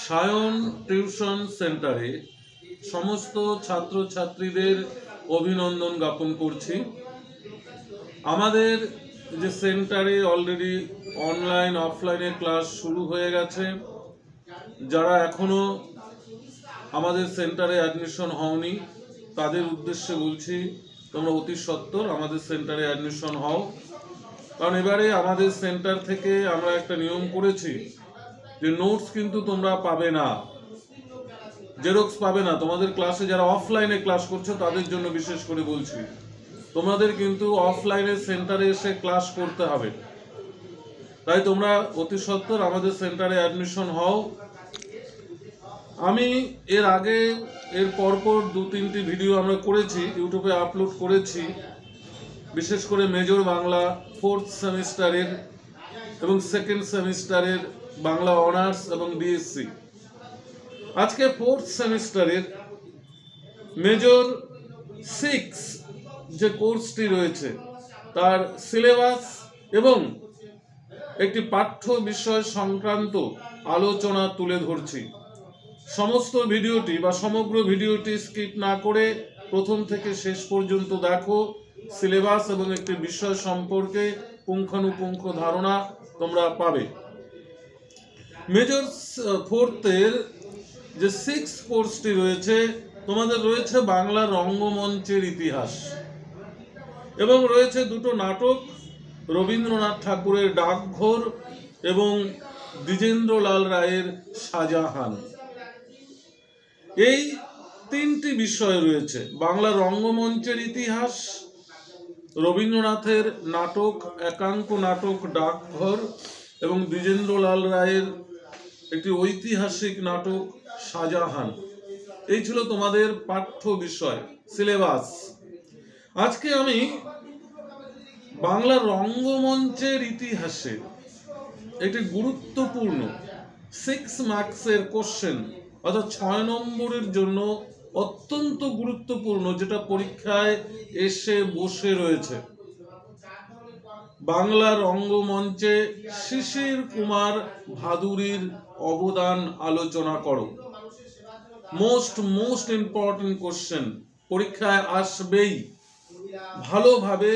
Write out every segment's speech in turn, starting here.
Sayan tuition সেন্টারে সমস্ত ছাত্রছাত্রীদের অভিনন্দন জ্ঞাপন করছি। আমাদের যে সেন্টারে অলরেডি অনলাইন অফলাইনে ক্লাস শুরু হয়ে গেছে। যারা এখনো আমাদের সেন্টারে অ্যাডমিশন হওনি তাদের উদ্দেশ্যে বলছি, তোমরা অতি সত্বর আমাদের সেন্টারে অ্যাডমিশন হও। কারণ এবারে আমাদের সেন্টার থেকে আমরা একটা নিয়ম করেছি যে নোটস কিন্তু তোমরা পাবে না, জেরক্স পাবে না। তোমাদের ক্লাসে যারা অফলাইনে ক্লাস করছো তাদের জন্য বিশেষ করে বলছি, তোমাদের কিন্তু অফলাইনে সেন্টারে এসে ক্লাস করতে হবে। তাই তোমরা অতি সত্বর আমাদের সেন্টারে অ্যাডমিশন হও। আমি এর আগে এর পরপর 2-3টি ভিডিও আমরা করেছি, ইউটিউবে আপলোড করেছি, বিশেষ করে মেজর বাংলা 4th সেমিস্টারের এবং 2nd সেমিস্টারের বাংলা অনার্স এবং বিএসসি। আজকে 4th সেমিস্টারের মেজর 6 যে কোর্সটি রয়েছে তার সিলেবাস এবং একটি পাঠ্য বিষয় সংক্রান্ত আলোচনা তুলে ধরছি। সমস্ত ভিডিওটি বা সমগ্র ভিডিওটি স্কিপ না করে প্রথম থেকে শেষ পর্যন্ত দেখো। সিলেবাস এবং একটি বিষয় সম্পর্কে পুঙ্খানুপুঙ্খ ধারণা তোমরা পাবে। মেজর 4th-এর যে 6 কোর্সটি রয়েছে, তোমাদের রয়েছে বাংলা রঙ্গমঞ্চের ইতিহাস এবং রয়েছে দুটো নাটক, রবীন্দ্রনাথ ঠাকুরের ডাকঘর এবং দ্বিজেন্দ্রলাল রায়ের শাহজাহান। এই 3টি বিষয় রয়েছে, বাংলা রঙ্গমঞ্চের ইতিহাস, রবীন্দ্রনাথের নাটক, একাঙ্ক নাটক ডাকঘর এবং দ্বিজেন্দ্রলাল রায়ের একটি ঐতিহাসিক নাটক শাহজাহান। এই ছিল তোমাদের পাঠ্য বিষয় সিলেবাস। আজকে আমি বাংলা রঙ্গমঞ্চের ইতিহাসে একটি গুরুত্বপূর্ণ 6 মার্কসের কোশ্চেন, অর্থাৎ 6 নম্বরের জন্য অত্যন্ত গুরুত্বপূর্ণ, যেটা পরীক্ষায় এসে বসে রয়েছে। বাংলা রঙ্গমঞ্চে শিশির কুমার ভাদুরীর অবদান আলোচনা করো। মোস্ট ইম্পর্টেন্ট কোশ্চেন, পরীক্ষায় আসবেই। ভালোভাবে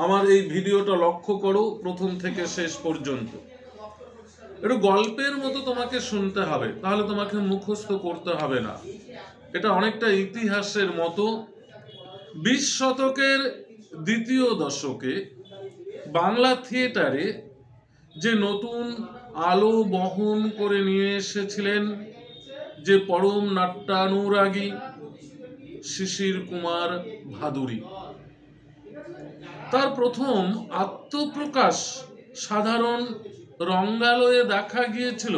আমার এই ভিডিওটা লক্ষ্য করো প্রথম থেকে শেষ পর্যন্ত। একটু গল্পের মতো তোমাকে শুনতে হবে, তাহলে তোমাকে মুখস্থ করতে হবে না। এটা অনেকটা ইতিহাসের মতো। 20 শতকের দ্বিতীয় দশকে বাংলা থিয়েটারে যে নতুন আলো বহন করে নিয়ে এসেছিলেন যে পরম নাট্যানুরাগী শিশির কুমার ভাদুরী, তার প্রথম আত্মপ্রকাশ সাধারণ রঙ্গালয়ে দেখা গিয়েছিল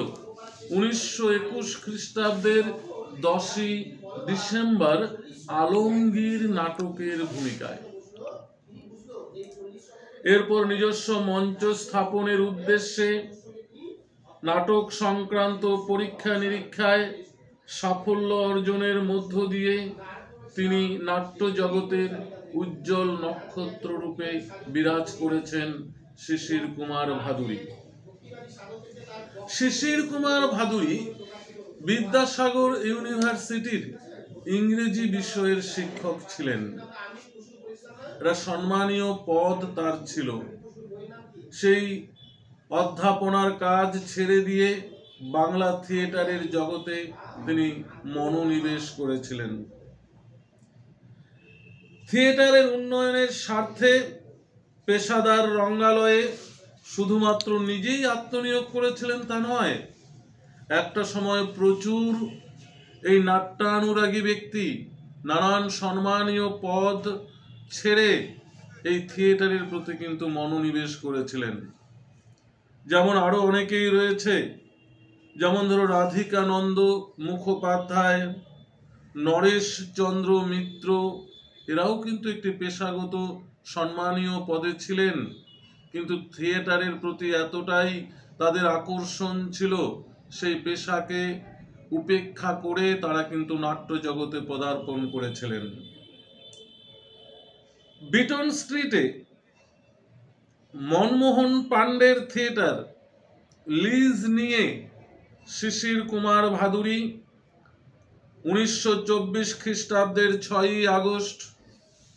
1921 খ্রিস্টাব্দের 10ই ডিসেম্বর আলমগীর নাটকের ভূমিকায়। এরপর নিজস্ব মঞ্চ স্থাপনের উদ্দেশ্যে নাটক সংক্রান্ত পরীক্ষা নিরীক্ষায় সাফল্য অর্জনের মধ্য দিয়ে তিনি নাট্য জগতের উজ্জ্বল নক্ষত্র রূপে বিরাজ করেছেন শিশির কুমার ভাদুরী। শিশির কুমার ভাদুরী বিদ্যাসাগর ইউনিভার্সিটির ইংরেজি বিষয়ের শিক্ষক ছিলেন। একটা সম্মানীয় পদ তার ছিল। সেই অধ্যাপনার কাজ ছেড়ে দিয়ে বাংলা থিয়েটারের জগতে তিনি মনোনিবেশ করেছিলেন। থিয়েটারের উন্নয়নের স্বার্থে পেশাদার রঙ্গালয়ে শুধুমাত্র নিজেই আত্মনিয়োগ করেছিলেন তা নয়, একটা সময় প্রচুর এই নাট্যানুরাগী ব্যক্তি নানান সম্মানীয় পদ ছেড়ে এই থিয়েটারের প্রতি কিন্তু মনোনিবেশ করেছিলেন। যেমন আরো অনেকেই রয়েছে, যেমন ধরো রাধিকানন্দ মুখোপাধ্যায়, নরেশ চন্দ্র মিত্র, এরাও কিন্তু একটি পেশাগত সম্মানীয় পদে ছিলেন, কিন্তু থিয়েটারের প্রতি এতটাই তাদের আকর্ষণ ছিল, সেই পেশাকে উপেক্ষা করে তারা কিন্তু নাট্য জগতে পদার্পণ করেছিলেন। বিটন স্ট্রিটে মনমোহন পান্ডের থিয়েটার লিজ নিয়ে শিশির কুমার ভাদুরী 1924 খ্রিস্টাব্দের 6ই আগস্ট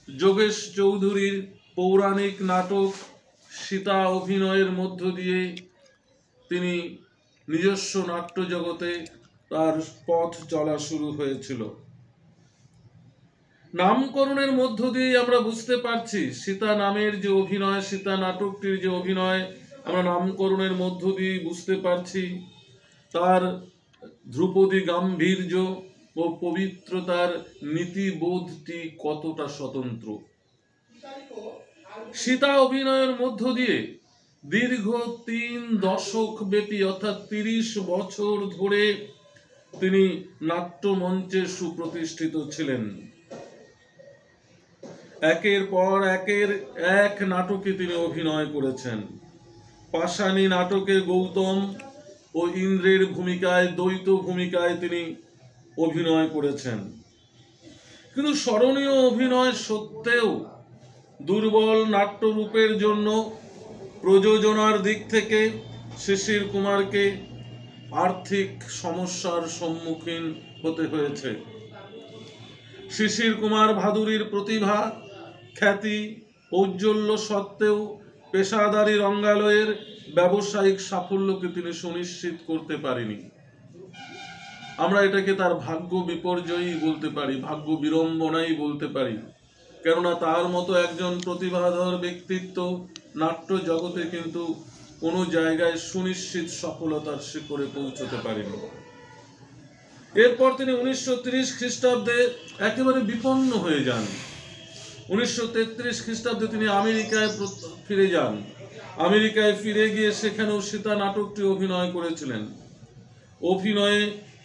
যোগেশ চৌধুরীর পৌরাণিক নাটক সীতা অভিনয়ের মধ্য দিয়ে তিনি নিজস্ব নাট্য জগতে তার পথ চলা শুরু হয়েছিল। নামকরণের মধ্য দিয়ে আমরা বুঝতে পারছি সীতা নামের যে অভিনয়, সীতা নাটকটির যে অভিনয় আমরা নামকরণের মধ্য দিয়ে বুঝতে পারছি তার ধ্রুপদী গাম্ভীর্য ও পবিত্রতার নীতিবোধটি কতটা স্বতন্ত্র। সীতা অভিনয়ের মধ্য দিয়ে দীর্ঘ 3 দশক ব্যাপী অর্থাৎ 30 বছর ধরে তিনি নাট্যমঞ্চে সুপ্রতিষ্ঠিত ছিলেন। একের পর এক নাটকে তিনি অভিনয় করেছেন। পাশানি নাটকে গৌতম ও ইন্দ্রের ভূমিকায়, দ্বৈত ভূমিকায় তিনি অভিনয় করেছেন। কিন্তু স্মরণীয় অভিনয় সত্ত্বেও দুর্বল নাট্যরূপের জন্য প্রযোজনার দিক থেকে শিশির কুমারকে আর্থিক সমস্যার সম্মুখীন হতে হয়েছে। শিশির কুমার ভাদুরীর প্রতিভা, খ্যাতি, ঔজ্জ্বল্য সত্ত্বেও পেশাদারী রঙ্গালয়ের ব্যবসায়িক সাফল্যকে তিনি সুনিশ্চিত করতে পারেনি। আমরা এটাকে তার ভাগ্য বিপর্যয়ই বলতে পারি, ভাগ্য বিড়ম্বনাই বলতে পারি। কেননা তার মতো একজন প্রতিভাধর ব্যক্তিত্ব নাট্য জগতে কিন্তু কোনো জায়গায় সুনিশ্চিত সফলতার শিখরে পৌঁছতে পারেনি। এরপর তিনি 1930 খ্রিস্টাব্দে একেবারে বিপন্ন হয়ে যান। 1933 খ্রিস্টাব্দে তিনি আমেরিকায় ফিরে যান। আমেরিকায় ফিরে গিয়ে সেখানেও সীতা নাটকটি অভিনয় করেছিলেন। অভিনয়ে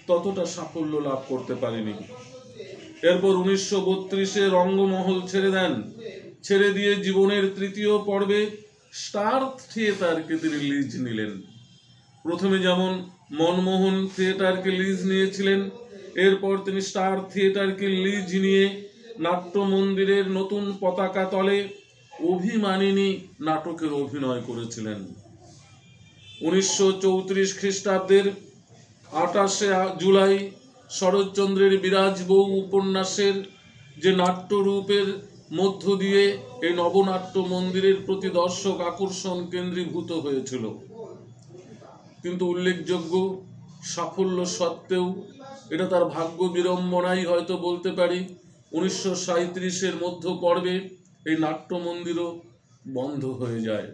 ততটা সাফল্য লাভ করতে পারেনি। এরপর 1932-এ রঙ্গমহল ছেড়ে দেন। ছেড়ে দিয়ে জীবনের 3য় পর্বে স্টার থিয়েটারকে তিনি লিজ নিলেন। প্রথমে যেমন মনমোহন থিয়েটারকে লিজ নিয়েছিলেন, এরপর তিনি স্টার থিয়েটারকে লিজ নিয়ে নাট্য মন্দিরের নতুন পতাকা তলে অভিমানিনী নাটকের অভিনয় করেছিলেন। 1934 খ্রিস্টাব্দের 28শে জুলাই শরৎচন্দ্রের বিরাজ বউ উপন্যাসের যে নাট্যরূপের মধ্য দিয়ে এই নবনাট্য মন্দিরের প্রতি দর্শক আকর্ষণ কেন্দ্রীভূত হয়েছিল, কিন্তু উল্লেখযোগ্য সাফল্য সত্ত্বেও এটা তার ভাগ্য বিড়ম্বনাই হয়তো বলতে পারি। 1937-এর মধ্য পর্বে এই নাট্য মন্দিরও বন্ধ হয়ে যায়।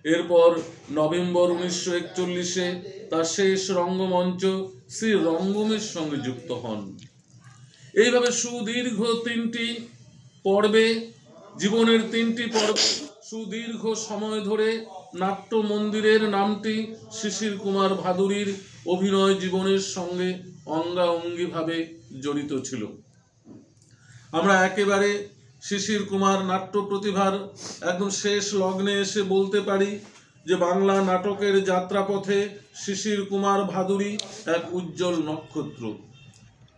এরপর নভেম্বর 1941-এ তার শেষ রঙ্গমঞ্চ শ্রী রঙ্গমের সঙ্গে যুক্ত হন। এইভাবে সুদীর্ঘ 3টি পর্বে, জীবনের 3টি পর্বে সুদীর্ঘ সময় ধরে নাট্য মন্দিরের নামটি শিশির কুমার ভাদুরীর অভিনয় জীবনের সঙ্গে অঙ্গাঅঙ্গিভাবে জড়িত ছিল। আমরা একেবারে শিশির কুমার নাট্য প্রতিভার একদম শেষ লগ্নে এসে বলতে পারি যে বাংলা নাটকের যাত্রাপথে শিশির কুমার ভাদুরী এক উজ্জ্বল নক্ষত্র।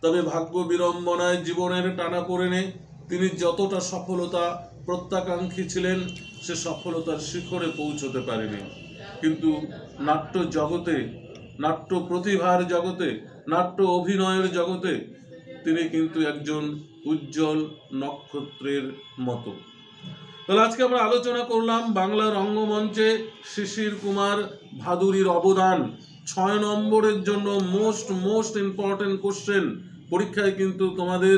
তবে ভাগ্য বিড়ম্বনায় জীবনের টানাপোড়েনে তিনি যতটা সফলতা প্রত্যাকাঙ্ক্ষী ছিলেন সে সফলতার শিখরে পৌঁছতে পারেনি। কিন্তু নাট্য জগতে, নাট্য প্রতিভার জগতে, নাট্য অভিনয়ের জগতে তিনি কিন্তু একজন উজ্জ্বল নক্ষত্রের মতো। তাহলে আজকে আমরা আলোচনা করলাম বাংলা রঙ্গমঞ্চে শিশির কুমার ভাদুরীর অবদান। 6 নম্বরের জন্য মোস্ট ইম্পর্টেন্ট কোশ্চেন পরীক্ষায় কিন্তু তোমাদের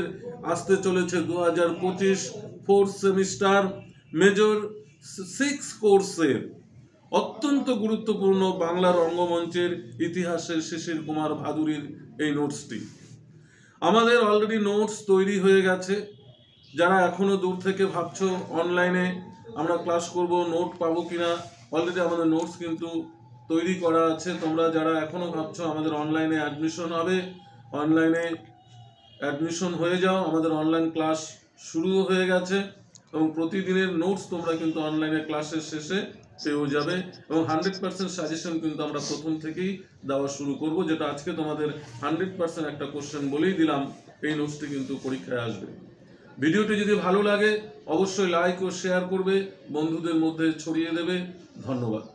আসতে চলেছে 2025 4th সেমিস্টার মেজর 6 কোর্সের অত্যন্ত গুরুত্বপূর্ণ বাংলা রঙ্গমঞ্চের ইতিহাসের শিশির কুমার ভাদুরীর এই নোটসটি। আমাদের অলরেডি নোটস তৈরি হয়ে গেছে। যারা এখনো দূর থেকে ভাবছো অনলাইনে আমরা ক্লাস করব, নোট পাবো কিনা, অলরেডি আমাদের নোটস কিন্তু তৈরি করা আছে। তোমরা যারা এখনো ভাবছো আমাদের অনলাইনে অ্যাডমিশন হবে, অনলাইনে অ্যাডমিশন হয়ে যাও। আমাদের অনলাইন ক্লাস শুরু হয়ে গেছে এবং প্রতিদিনের নোটস তোমরা কিন্তু অনলাইনে ক্লাসের শেষে পেয়েও যাবে এবং 100% সাজেশন কিন্তু আমরা প্রথম থেকেই দেওয়া শুরু করব, যেটা আজকে তোমাদের 100% একটা কোশ্চেন বলেই দিলাম। এই নোটসটি কিন্তু পরীক্ষায় আসবে। ভিডিওটি যদি ভালো লাগে অবশ্যই লাইক ও শেয়ার করবে, বন্ধুদের মধ্যে ছড়িয়ে দেবে। ধন্যবাদ।